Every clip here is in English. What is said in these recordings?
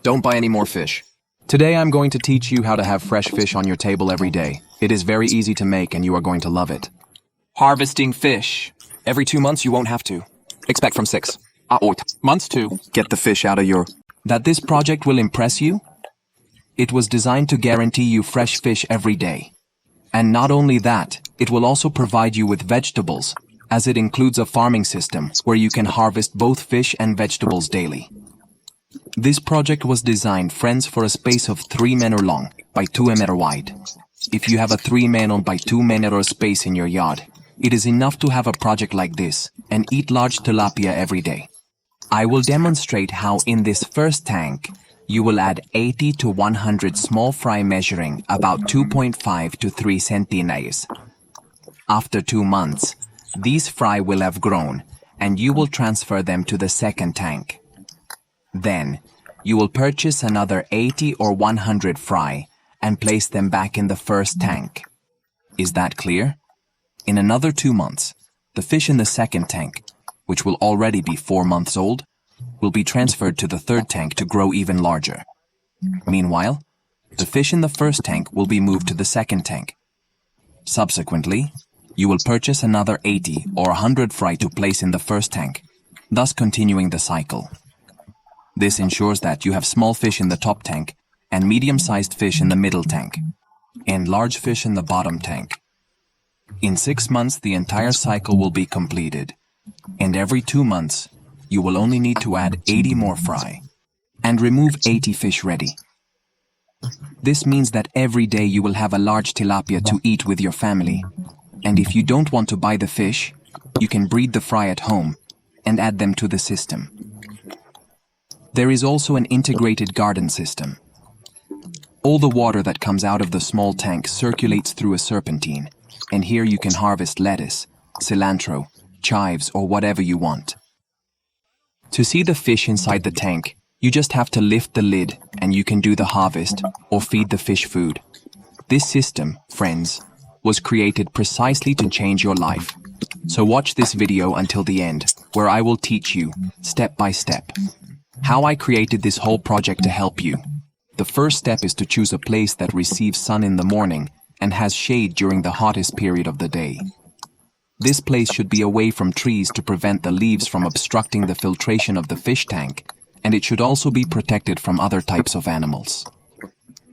Don't buy any more fish. Today I'm going to teach you how to have fresh fish on your table every day. It is very easy to make and you are going to love it. Harvesting fish. Every 2 months you won't have to. Expect from 6. 8 months to Get the fish out of your... That this project will impress you? It was designed to guarantee you fresh fish every day. And not only that, it will also provide you with vegetables, as it includes a farming system where you can harvest both fish and vegetables daily. This project was designed, friends, for a space of 3 meter long by 2 meter wide. If you have a 3 meter by 2 meter space in your yard, it is enough to have a project like this and eat large tilapia every day. I will demonstrate how in this first tank, you will add 80 to 100 small fry measuring about 2.5 to 3 centimeters. After 2 months, these fry will have grown and you will transfer them to the second tank. Then, you will purchase another 80 or 100 fry and place them back in the first tank. Is that clear? In another 2 months, the fish in the second tank, which will already be 4 months old, will be transferred to the third tank to grow even larger. Meanwhile, the fish in the first tank will be moved to the second tank. Subsequently, you will purchase another 80 or 100 fry to place in the first tank, thus continuing the cycle. This ensures that you have small fish in the top tank and medium-sized fish in the middle tank, and large fish in the bottom tank. In 6 months, the entire cycle will be completed, and every 2 months, you will only need to add 80 more fry and remove 80 fish ready. This means that every day you will have a large tilapia to eat with your family, and if you don't want to buy the fish, you can breed the fry at home and add them to the system. There is also an integrated garden system. All the water that comes out of the small tank circulates through a serpentine, and here you can harvest lettuce, cilantro, chives, or whatever you want. To see the fish inside the tank, you just have to lift the lid and you can do the harvest or feed the fish food. This system, friends, was created precisely to change your life. So watch this video until the end, where I will teach you, step by step, how I created this whole project to help you. The first step is to choose a place that receives sun in the morning and has shade during the hottest period of the day. This place should be away from trees to prevent the leaves from obstructing the filtration of the fish tank, and it should also be protected from other types of animals.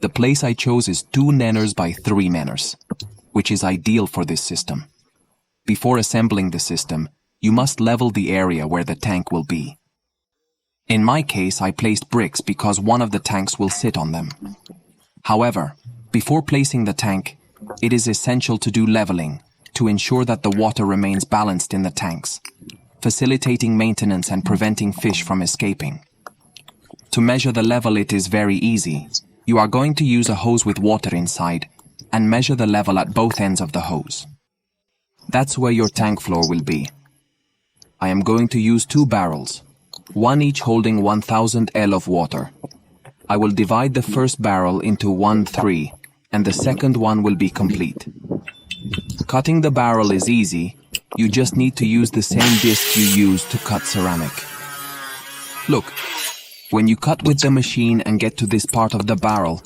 The place I chose is 2 meters by 3 meters, which is ideal for this system. Before assembling the system, you must level the area where the tank will be. In my case, I placed bricks because one of the tanks will sit on them. However, before placing the tank, it is essential to do leveling to ensure that the water remains balanced in the tanks, facilitating maintenance and preventing fish from escaping. To measure the level, it is very easy. You are going to use a hose with water inside and measure the level at both ends of the hose. That's where your tank floor will be. I am going to use 2 barrels, one each holding 1000 L of water. I will divide the first barrel into 1/3, and the second one will be complete. Cutting the barrel is easy. You just need to use the same disc you use to cut ceramic. Look, when you cut with the machine and get to this part of the barrel,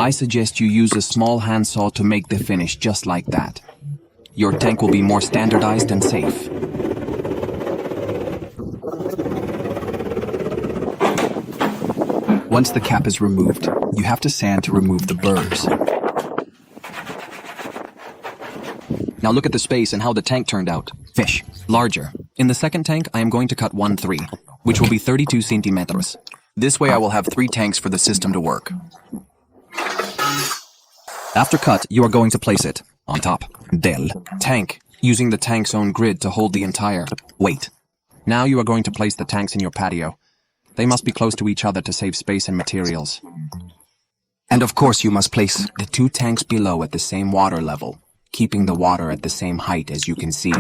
I suggest you use a small handsaw to make the finish just like that. Your tank will be more standardized and safe. Once the cap is removed, you have to sand to remove the burrs. Now look at the space and how the tank turned out. Fish. Larger. In the second tank, I am going to cut 1/3, which will be 32 centimeters. This way I will have 3 tanks for the system to work. After cut, you are going to place it on top. Del. Tank, using the tank's own grid to hold the entire weight. Now you are going to place the tanks in your patio. They must be close to each other to save space and materials. And of course you must place the 2 tanks below at the same water level, keeping the water at the same height as you can see.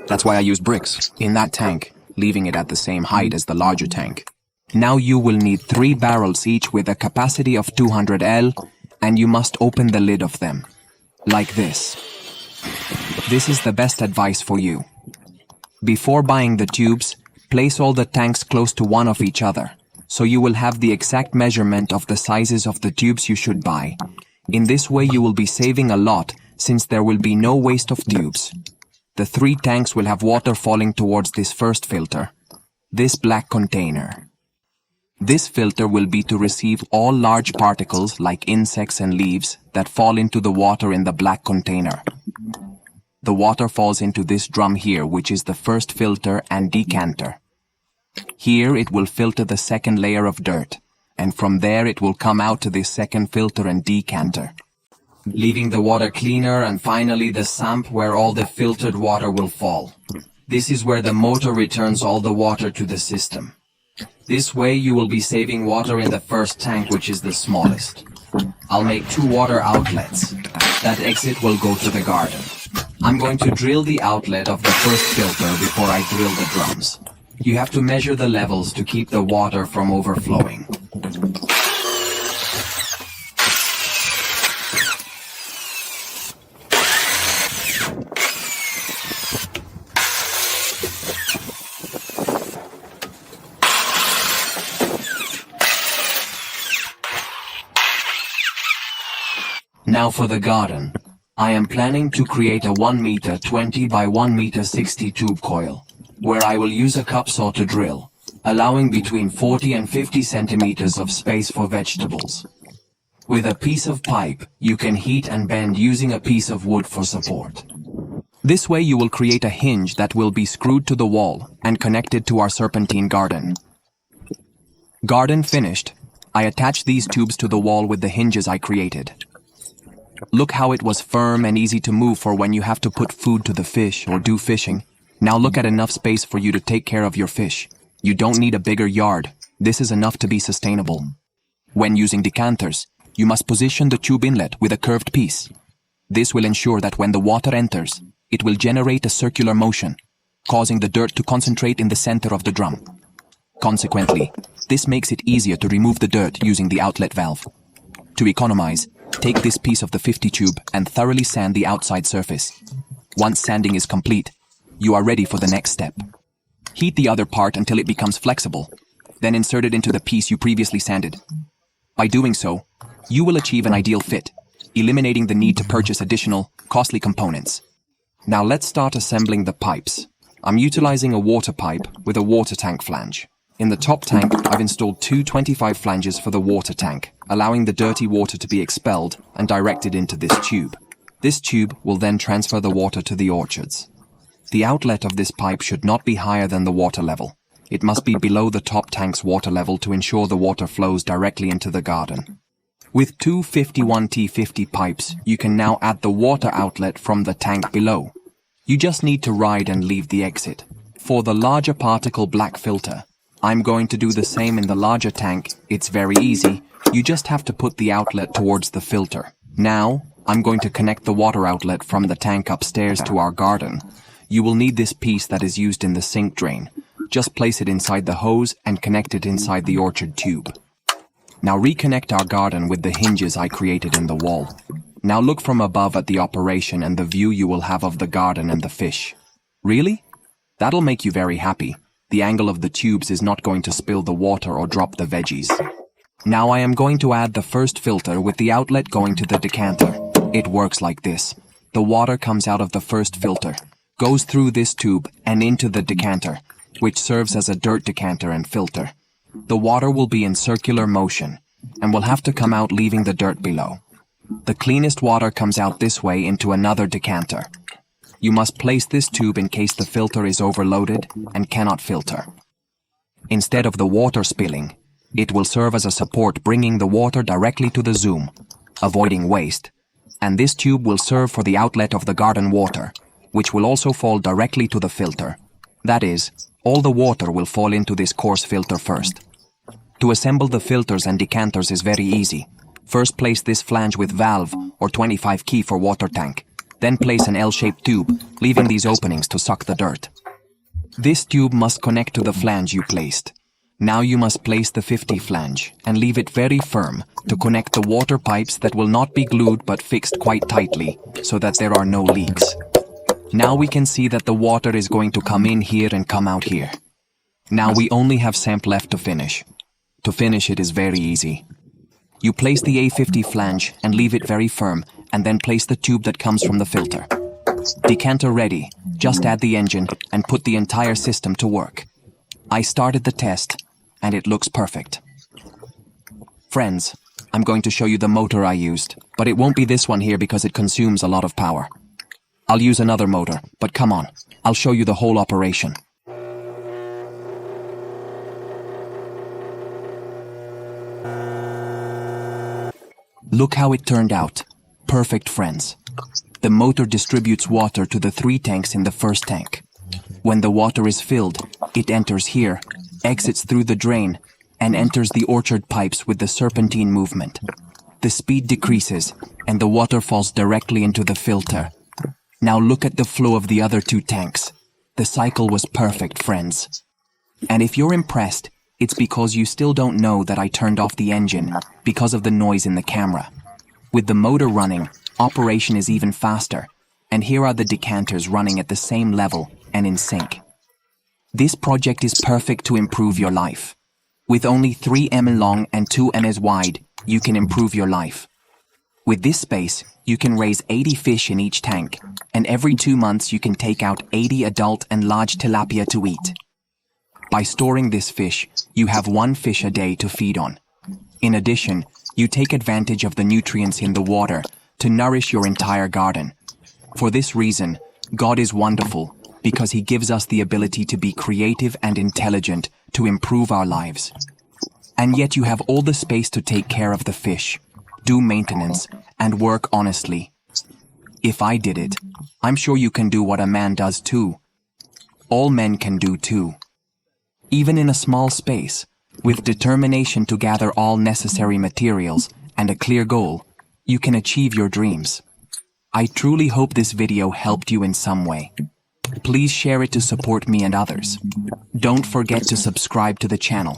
That's why I used bricks in that tank, leaving it at the same height as the larger tank. Now you will need 3 barrels each with a capacity of 200 L, and you must open the lid of them, like this. This is the best advice for you. Before buying the tubes, place all the tanks close to one of each other, so you will have the exact measurement of the sizes of the tubes you should buy. In this way you will be saving a lot, since there will be no waste of tubes. The 3 tanks will have water falling towards this first filter, this black container. This filter will be to receive all large particles like insects and leaves that fall into the water in the black container. The water falls into this drum here, which is the first filter and decanter. Here it will filter the second layer of dirt, and from there it will come out to this second filter and decanter, leaving the water cleaner, and finally the sump where all the filtered water will fall. This is where the motor returns all the water to the system. This way you will be saving water in the first tank, which is the smallest. I'll make 2 water outlets. That exit will go to the garden. I'm going to drill the outlet of the first filter before I drill the drums. You have to measure the levels to keep the water from overflowing. Now for the garden. I am planning to create a 1 meter 20 by 1 meter 60 tube coil, where I will use a cup saw to drill, allowing between 40 and 50 centimeters of space for vegetables. With a piece of pipe, you can heat and bend using a piece of wood for support. This way you will create a hinge that will be screwed to the wall and connected to our serpentine garden. Garden finished, I attached these tubes to the wall with the hinges I created. Look how it was firm and easy to move for when you have to put food to the fish or do fishing. Now look at enough space for you to take care of your fish. You don't need a bigger yard. This is enough to be sustainable. When using decanters, you must position the tube inlet with a curved piece. This will ensure that when the water enters, it will generate a circular motion, causing the dirt to concentrate in the center of the drum. Consequently, this makes it easier to remove the dirt using the outlet valve. To economize, take this piece of the 50 tube and thoroughly sand the outside surface. Once sanding is complete, you are ready for the next step. Heat the other part until it becomes flexible, then insert it into the piece you previously sanded. By doing so, you will achieve an ideal fit, eliminating the need to purchase additional, costly components. Now let's start assembling the pipes. I'm utilizing a water pipe with a water tank flange. In the top tank, I've installed 2 25 flanges for the water tank, allowing the dirty water to be expelled and directed into this tube. This tube will then transfer the water to the orchards. The outlet of this pipe should not be higher than the water level. It must be below the top tank's water level to ensure the water flows directly into the garden. With 2 51T50 pipes, you can now add the water outlet from the tank below. You just need to ride and leave the exit. For the larger particle black filter, I'm going to do the same in the larger tank. It's very easy. You just have to put the outlet towards the filter. Now, I'm going to connect the water outlet from the tank upstairs to our garden. You will need this piece that is used in the sink drain. Just place it inside the hose and connect it inside the orchard tube. Now reconnect our garden with the hinges I created in the wall. Now look from above at the operation and the view you will have of the garden and the fish. Really? That'll make you very happy. The angle of the tubes is not going to spill the water or drop the veggies. Now I am going to add the first filter with the outlet going to the decanter. It works like this. The water comes out of the first filter, goes through this tube and into the decanter, which serves as a dirt decanter and filter. The water will be in circular motion and will have to come out leaving the dirt below. The cleanest water comes out this way into another decanter. You must place this tube in case the filter is overloaded and cannot filter. Instead of the water spilling, it will serve as a support, bringing the water directly to the zoom, avoiding waste. And this tube will serve for the outlet of the garden water, which will also fall directly to the filter. That is, all the water will fall into this coarse filter first. To assemble the filters and decanters is very easy. First place this flange with valve or 25 key for water tank. Then place an L-shaped tube, leaving these openings to suck the dirt. This tube must connect to the flange you placed. Now you must place the 50 flange and leave it very firm to connect the water pipes that will not be glued but fixed quite tightly so that there are no leaks. Now we can see that the water is going to come in here and come out here. Now we only have SAMP left to finish. To finish it is very easy. You place the A50 flange and leave it very firm, and then place the tube that comes from the filter. Decanter ready, just add the engine and put the entire system to work. I started the test, and it looks perfect. Friends, I'm going to show you the motor I used, but it won't be this one here because it consumes a lot of power. I'll use another motor, but come on, I'll show you the whole operation. Look how it turned out. Perfect, friends. The motor distributes water to the 3 tanks in the first tank. When the water is filled, it enters here, exits through the drain, and enters the orchard pipes with the serpentine movement. The speed decreases, and the water falls directly into the filter. Now look at the flow of the other 2 tanks. The cycle was perfect, friends. And if you're impressed, it's because you still don't know that I turned off the engine because of the noise in the camera. With the motor running, operation is even faster, and here are the decanters running at the same level and in sync. This project is perfect to improve your life. With only 3 m long and 2 m wide, you can improve your life. With this space, you can raise 80 fish in each tank, and every 2 months you can take out 80 adult and large tilapia to eat. By storing this fish, you have 1 fish a day to feed on. In addition, you take advantage of the nutrients in the water to nourish your entire garden. For this reason, God is wonderful because He gives us the ability to be creative and intelligent to improve our lives. And yet you have all the space to take care of the fish, do maintenance, and work honestly. If I did it, I'm sure you can do what a man does too. All men can do too. Even in a small space, with determination to gather all necessary materials and a clear goal, you can achieve your dreams. I truly hope this video helped you in some way. Please share it to support me and others. Don't forget to subscribe to the channel.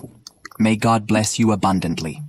May God bless you abundantly.